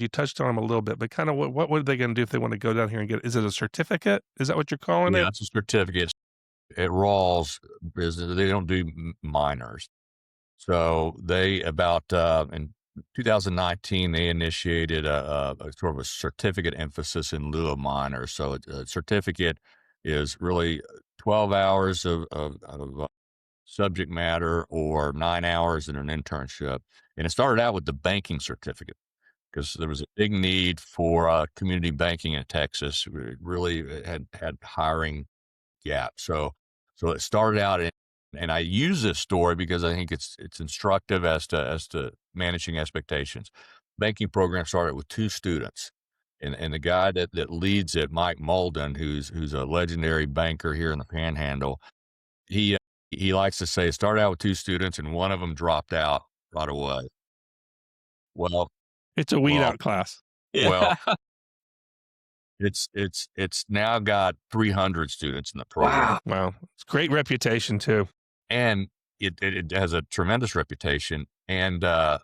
You touched on them a little bit, but kind of what are they going to do if they want to go down here and get? Is it a certificate? Is that what you're calling Yeah, it? it's a certificate. At Rawls business, they don't do minors. So they in 2019, they initiated a sort of a certificate emphasis in lieu of minors. So a certificate is really 12 hours of subject matter or 9 hours in an internship. And it started out with the banking certificate because there was a big need for community banking in Texas. We really had hiring gap. So it started out and I use this story because I think it's instructive as to managing expectations. Banking program started with 2 students. And the guy that leads it, Mike Molden, who's a legendary banker here in the Panhandle, he he likes to say it started out with 2 students and one of them dropped out right away. Well, It's a weed well, out class. well, Yeah. it's now got 300 students in the program. Wow. Wow, it's great reputation too. And it has a tremendous reputation, and I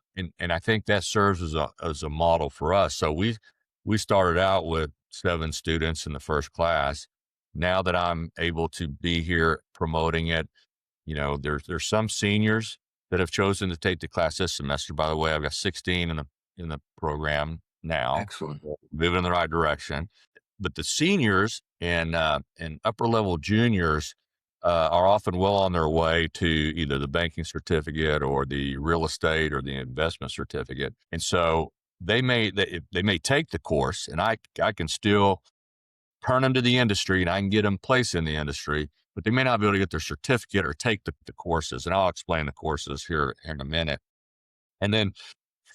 think that serves as a model for us. So we started out with 7 students in the first class. Now that I'm able to be here promoting it, there's some seniors that have chosen to take the class this semester. By the way, I've got 16 in the program now, Excellent. moving in the right direction. But the seniors and upper level juniors are often well on their way to either the banking certificate or the real estate or the investment certificate. And so they may take the course, and I can still turn them to the industry and I can get them placed in the industry, but they may not be able to get their certificate or take the courses. And I'll explain the courses here in a minute. And then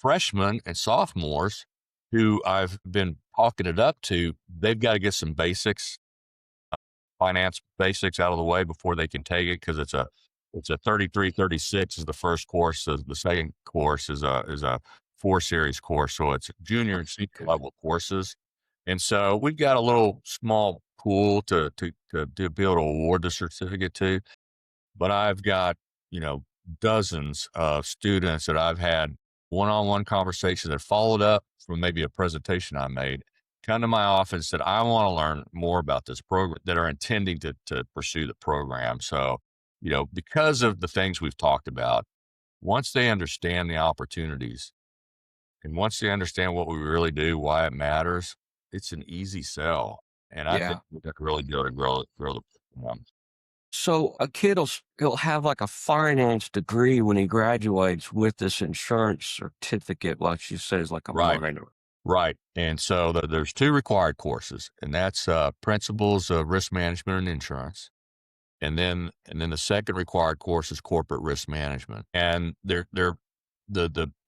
freshmen and sophomores who I've been talking it up to, they've got to get some finance basics out of the way before they can take it, because it's a 3336 is the first course. The second course is a 4 series course. So it's junior and senior level courses. And so we've got a little small pool to be able to award the certificate to, but I've got, dozens of students that I've had one-on-one conversations that followed up from maybe a presentation I made, come to my office that I want to learn more about this program, that are intending to pursue the program. So, because of the things we've talked about, once they understand the opportunities and once they understand what we really do, why it matters, it's an easy sell. And I think Yeah. we can really go to grow the program. So a kid he'll have like a finance degree when he graduates with this insurance certificate, like she says, like a Right. minor. Right. And so there's 2 required courses, and that's principles of risk management and insurance. And then the second required course is corporate risk management. And the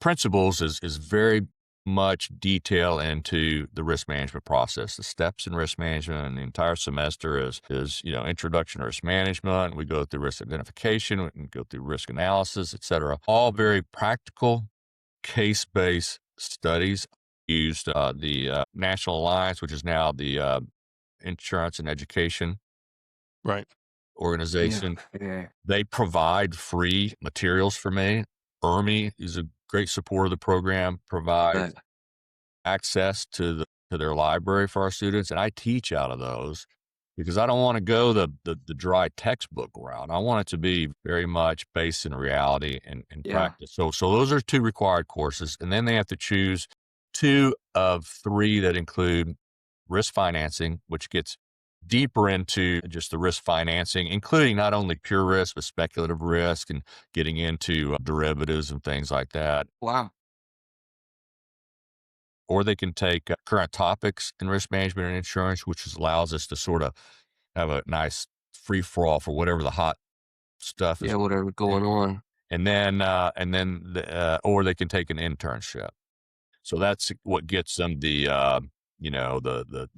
principles is very much detail into the risk management process, the steps in risk management, and the entire semester is introduction to risk management. We go through risk identification, we can go through risk analysis, et cetera. All very practical, case-based studies. Used the National Alliance, which is now the Insurance and Education Right. organization. Yeah. They provide free materials for me. ERMI is a great supporter of the program, provides But access to their library for our students, and I teach out of those because I don't want to go the dry textbook route. I want it to be very much based in reality and yeah. practice. So those are 2 required courses, and then they have to choose 2 of 3 that include risk financing, which gets deeper into just the risk financing, including not only pure risk, but speculative risk and getting into derivatives and things like that. Wow. Or they can take current topics in risk management and insurance, which allows us to sort of have a nice free for all for whatever the hot stuff is. Yeah, whatever going on. And then, or they can take an internship. So that's what gets them the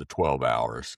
12 hours.